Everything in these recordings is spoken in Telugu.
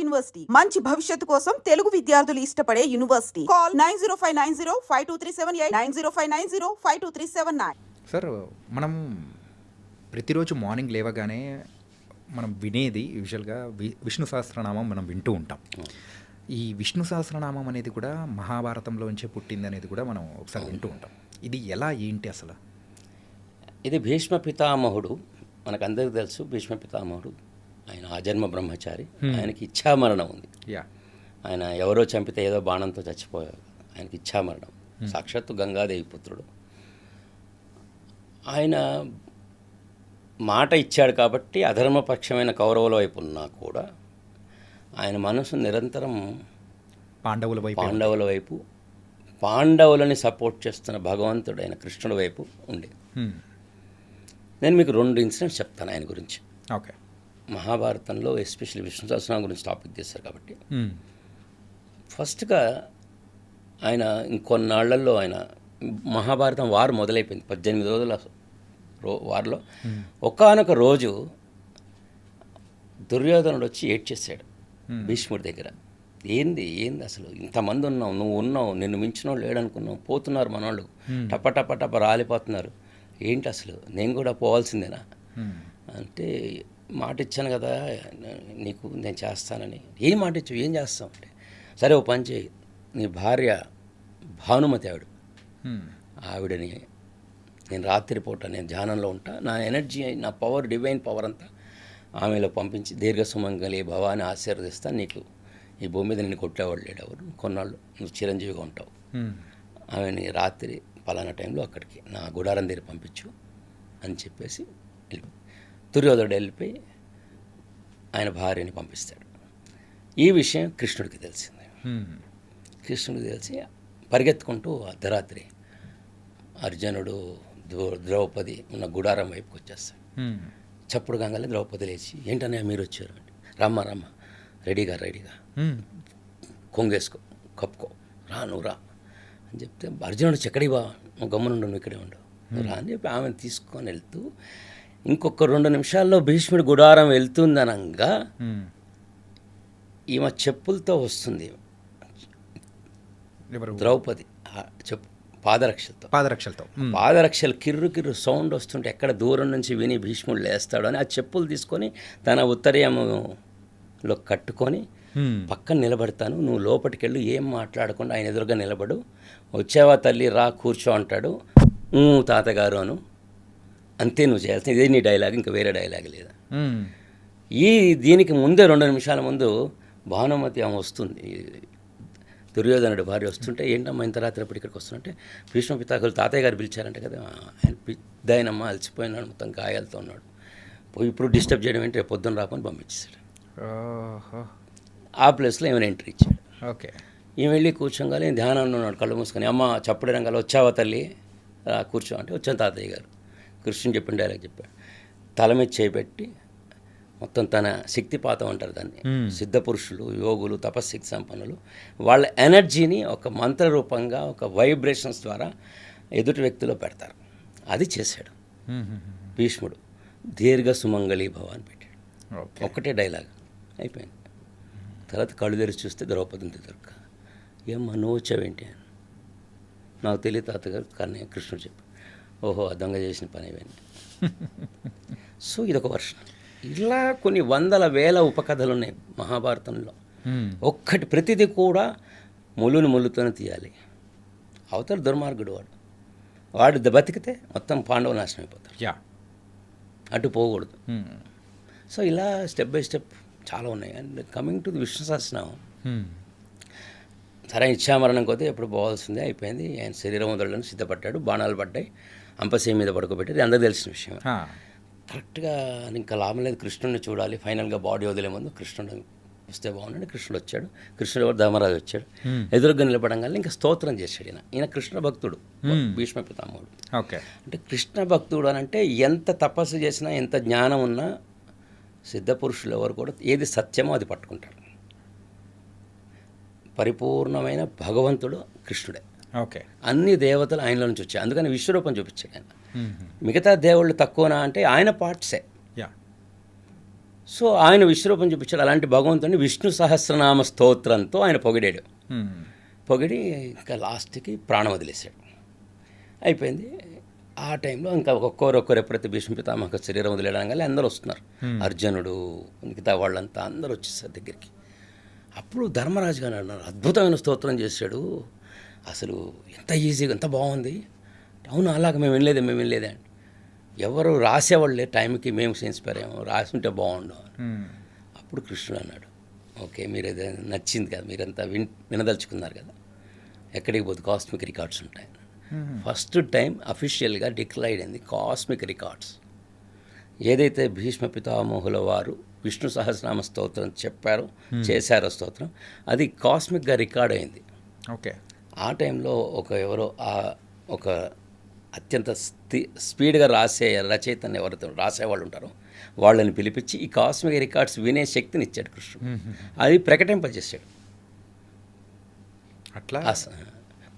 యూనివర్సిటీ మంచి భవిష్యత్తు కోసం తెలుగు విద్యార్థులు ఇష్టపడే యూనివర్సిటీ. కాల్ 9059052378 9059052379. సార్, మనం ప్రతిరోజు మార్నింగ్ లేవగానే మనం వినేది యూజువల్గా విష్ణు సహస్రనామం మనం వింటూ ఉంటాం. ఈ విష్ణు సహస్రనామం అనేది కూడా మహాభారతంలోంచే పుట్టింది అనేది కూడా మనం ఒకసారి వింటూ ఉంటాం. ఇది ఎలా ఏంటి అసలు? ఇది భీష్మ పితామహుడు, మనకందరికీ తెలుసు. భీష్మ పితామహుడు ఆయన ఆజన్మ బ్రహ్మచారి. ఆయనకి ఇచ్ఛామరణం ఉంది. ఆయన ఎవరో చంపితే ఏదో బాణంతో చచ్చిపోయారు. ఆయనకి ఇచ్ఛామరణం. సాక్షాత్తు గంగాదేవి పుత్రుడు. ఆయన మాట ఇచ్చాడు కాబట్టి అధర్మపక్షమైన కౌరవుల వైపు ఉన్నా కూడా ఆయన మనసు నిరంతరం పాండవుల వైపు పాండవులని సపోర్ట్ చేస్తున్న భగవంతుడైన కృష్ణుడి వైపు ఉండే. నేను మీకు 2 ఇన్సిడెంట్స్ చెప్తాను ఆయన గురించి. ఓకే. మహాభారతంలో ఎస్పెషల్లీ విష్ణు సహస్రనామం గురించి టాపిక్ చేశారు కాబట్టి ఫస్ట్గా ఆయన ఇంకొన్నాళ్లలో ఆయన మహాభారతం వారు మొదలైపోయింది. 18 రోజుల వారిలో ఒకానొక రోజు దుర్యోధనుడు వచ్చి ఏడ్చేసాడు భీష్ముడి దగ్గర. ఏంది అసలు ఇంతమంది ఉన్నావు, నువ్వు ఉన్నావు, నిన్ను మించిన వాళ్ళు లేడనుకున్నావు, పోతున్నారు మనోళ్ళు, టప రాలిపోతున్నారు, ఏంటి అసలు నేను కూడా పోవాల్సిందేనా అంటే, మాట ఇచ్చాను కదా నీకు నేను చేస్తానని. ఏం మాట ఇచ్చావు, ఏం చేస్తావు అంటే, సరే ఓ పని చేయి, నీ భార్య భానుమతి ఆవిడని నేను రాత్రిపూట నేను ధ్యానంలో ఉంటా, నా ఎనర్జీ నా పవర్ డివైన్ పవర్ అంతా ఆమెలో పంపించి దీర్ఘసుమంగళి భవాని ఆశీర్వదిస్తాను, నీకు ఈ భూమి మీద నిన్ను కొట్టేవాళ్ళు లేడు ఎవరు, కొన్నాళ్ళు నువ్వు చిరంజీవిగా ఉంటావు, ఆమెని రాత్రి పలానా టైంలో అక్కడికి నా గుడారం దగ్గర పంపించు అని చెప్పేసి దుర్యోధనుడు వెళ్ళిపోయి ఆయన భార్యని పంపిస్తాడు. ఈ విషయం కృష్ణుడికి తెలిసింది. కృష్ణుడికి తెలిసి పరిగెత్తుకుంటూ అర్ధరాత్రి అర్జునుడు ద్రౌపది ఉన్న గుడారం వైపుకి వచ్చేస్తాడు. చప్పుడు గంగలే ద్రౌపది లేచి, ఏంటనే మీరు వచ్చారు అంటే, రమ్మ రెడీగా కొంగేసుకో కప్పుకో నువ్వు రా అని చెప్తే, అర్జునుడు ఎక్కడికి బా, నువ్వు గమ్మునుండు, నువ్వు ఇక్కడే ఉండవు, నువ్వు రా అని చెప్పి ఆమెను తీసుకొని వెళ్తూ ఇంకొక 2 నిమిషాల్లో భీష్ముడి గుడారం వెళ్తుందనంగా ఈమె చెప్పులతో వస్తుంది ద్రౌపది, పాదరక్షలు కిర్రు సౌండ్ వస్తుంటే ఎక్కడ దూరం నుంచి విని భీష్ముడు లేస్తాడు అని ఆ చెప్పులు తీసుకొని తన ఉత్తరీయంలో కట్టుకొని పక్కన నిలబడతాను, నువ్వు లోపలికి వెళ్ళు, ఏం మాట్లాడకుండా ఆయన ఎదురుగా నిలబడు, వచ్చావా తల్లి రా కూర్చో అంటాడు, తాతగారు అను, అంతే నువ్వు చేయాల్సింది, ఇదే నీ డైలాగ్, ఇంకా వేరే డైలాగ్ లేదా. దీనికి ముందే 2 నిమిషాల ముందు భానుమతి ఆమె వస్తుంది, దుర్యోధనుడు భార్య వస్తుంటే, ఏంటమ్మా ఇంత రాత్రి ఎప్పుడు ఇక్కడికి వస్తుంటే, భీష్మ పితాకులు తాతయ్య గారు పిలిచారంట కదా, ఆయన పెద్దయినమ్మ అలసిపోయినాడు, మొత్తం గాయాలతో ఉన్నాడు, ఇప్పుడు డిస్టర్బ్ చేయడం ఏంటి, రేపు పొద్దున్న రాపని పంపించేశాడు. ఆ ప్లేస్లో ఏమైనా ఎంట్రీ ఇచ్చాడు. ఓకే. ఈమె వెళ్ళి కూర్చోగానే ధ్యానంలో ఉన్నాడు, కళ్ళు మూసుకొని, అమ్మ చప్పుడు రంగాలు వచ్చావా తల్లి కూర్చో అంటే, వచ్చాను తాతయ్య గారు. కృష్ణుని చెప్పిన డైలాగ్ చెప్పాడు. తల మీద చేపెట్టి మొత్తం తన శక్తిపాతం అంటారు దాన్ని, సిద్ధపురుషులు, యోగులు, తపశక్తి సంపన్నులు, వాళ్ళ ఎనర్జీని ఒక మంత్రరూపంగా ఒక వైబ్రేషన్స్ ద్వారా ఎదుటి వ్యక్తిలో పెడతారు. అది చేశాడు భీష్ముడు. దీర్ఘ సుమంగళి భవ అని పెట్టాడు. ఒక్కటే డైలాగ్ అయిపోయింది. తర్వాత కళ్ళు తెరిచి చూస్తే ద్రౌపదిని దొరక, ఏమ్మా నువ్వు వచ్చావేంటి అని, నాకు తెలియదు తాతగారు, కానీ కృష్ణుడు చెప్పాడు, ఓహో ఆ దొంగ చేసిన పని ఇవన్నీ. సో ఇదొక వర్షం. ఇలా కొన్ని వందల వేల ఉపకథలు ఉన్నాయి మహాభారతంలో. ప్రతిదీ కూడా ముళ్ళుతోనే తీయాలి. అవతల దుర్మార్గుడు వాడు బతికితే మొత్తం పాండవులు నాశనం అయిపోతారు, అటు పోకూడదు. సో ఇలా స్టెప్ బై స్టెప్ చాలా ఉన్నాయి. And coming to the Vishnu Sahasranamam, సరే ఇచ్ఛామరణం కొద్దీ ఎప్పుడు పోవాల్సిందే, అయిపోయింది. ఆయన శరీరం వదలడానికి సిద్ధపడ్డాడు, బాణాలు పడ్డాయి, అంపశయ్య మీద పడుకోబెట్టారు, అందరూ తెలిసిన విషయం. కరెక్ట్గా ఇంకా లాభం లేదు, కృష్ణుడిని చూడాలి, ఫైనల్గా బాడీ వదిలే ముందు కృష్ణుడు వస్తే బాగుండండి. కృష్ణుడు వచ్చాడు. కృష్ణుడు ఎవరు, ధర్మరాజు వచ్చాడు. ఎదురుగా నిలబడంగానే ఇంకా స్తోత్రం చేశాడు. ఈయన కృష్ణ భక్తుడు, భీష్మ పితామహుడు. ఓకే. అంటే కృష్ణ భక్తుడు అని అంటే ఎంత తపస్సు చేసినా, ఎంత జ్ఞానం ఉన్నా, సిద్ధపురుషులు ఎవరు కూడా ఏది సత్యమో అది పట్టుకుంటారు. పరిపూర్ణమైన భగవంతుడు కృష్ణుడే. ఓకే. అన్ని దేవతలు ఆయనలో నుంచి వచ్చాయి, అందుకని విశ్వరూపం చూపించాడు ఆయన. మిగతా దేవుళ్ళు తక్కువనా అంటే ఆయన పార్ట్సే. సో ఆయన విశ్వరూపం చూపించాడు. అలాంటి భగవంతుని విష్ణు సహస్రనామ స్తోత్రంతో ఆయన పొగిడాడు. పొగిడి ఇంకా లాస్ట్కి ప్రాణం వదిలేశాడు. అయిపోయింది. ఆ టైంలో ఇంకా ఒక్కొక్కరు ఎప్పుడైతే భీష్మ పితామహ శరీరం వదిలేయడం అందరూ వస్తున్నారు. అర్జునుడు మిగతా వాళ్ళంతా అందరూ వచ్చేసారు దగ్గరికి. అప్పుడు ధర్మరాజు గారు అన్నారు, అద్భుతమైన స్తోత్రం చేశాడు, అసలు ఎంత ఈజీగా ఎంత బాగుంది. అవును, అలాగ మేము వినలేదే అండి. ఎవరు రాసేవాళ్ళే టైంకి మేము ఇన్స్పైర్ అయ్యాము, రాసుంటే బాగుండు. అప్పుడు కృష్ణుడు అన్నాడు, ఓకే మీరు ఏదైనా నచ్చింది కదా, మీరంతా వినదలుచుకున్నారు కదా, ఎక్కడికి పోతే కాస్మిక్ రికార్డ్స్ ఉంటాయి. ఫస్ట్ టైం అఫీషియల్గా డిక్లైర్ అయింది కాస్మిక్ రికార్డ్స్. ఏదైతే భీష్మ పితామహుల వారు విష్ణు సహస్రనామ స్తోత్రం చెప్పారో చేశారో స్తోత్రం, అది కాస్మిక్గా రికార్డ్ అయింది. ఓకే. ఆ టైంలో ఒక అత్యంత స్పీడ్గా రాసే రచయితని ఎవరైతే రాసేవాళ్ళు ఉంటారో వాళ్ళని పిలిపించి ఈ కాస్మిక్ రికార్డ్స్ వినే శక్తిని ఇచ్చాడు కృష్ణుడు. అది ప్రకటింపజేశాడు. అట్లా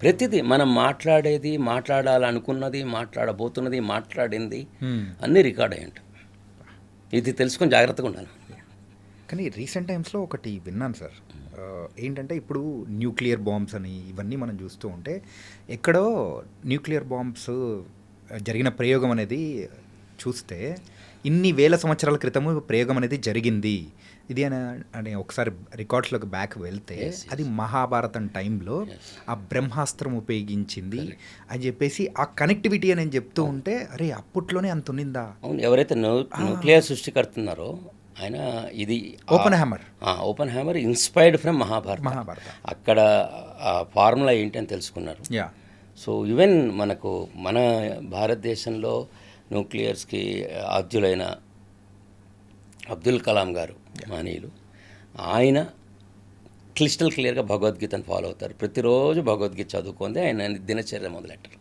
ప్రతిదీ మనం మాట్లాడేది, మాట్లాడాలనుకున్నది, మాట్లాడబోతున్నది, మాట్లాడింది అన్నీ రికార్డ్ అయ్యి ఉంటాయి. ఇది తెలుసుకొని జాగ్రత్తగా ఉండాలి. కానీ రీసెంట్ టైమ్స్లో ఒకటి విన్నాను సార్, ఏంటంటే ఇప్పుడు న్యూక్లియర్ బాంబ్స్ అని ఇవన్నీ మనం చూస్తూ ఉంటే ఎక్కడో న్యూక్లియర్ బాంబ్స్ జరిగిన ప్రయోగం అనేది చూస్తే ఇన్ని వేల సంవత్సరాల క్రితము ప్రయోగం అనేది జరిగింది ఇది అని ఒకసారి రికార్డ్స్లోకి బ్యాక్ వెళ్తే అది మహాభారతం టైంలో ఆ బ్రహ్మాస్త్రం ఉపయోగించింది అని చెప్పేసి ఆ కనెక్టివిటీ అని చెప్తూ ఉంటే అరే అప్పట్లోనే అంత ఉన్నిందా. అవును, ఎవరైతే న్యూక్లియర్ సృష్టికర్తున్నారో ఆయన ఇది open hammer inspired from Mahabharata. అక్కడ ఆ ఫార్ములా ఏంటని తెలుసుకున్నారు. సో ఈవెన్ మన భారతదేశంలో న్యూక్లియర్స్కి ఆద్యులైన అబ్దుల్ కలాం గారు మహనీయులు, ఆయన క్లిస్టల్ క్లియర్గా భగవద్గీతను ఫాలో అవుతారు. ప్రతిరోజు భగవద్గీత చదువుకుంది ఆయన దినచర్య మొదలెట్టారు.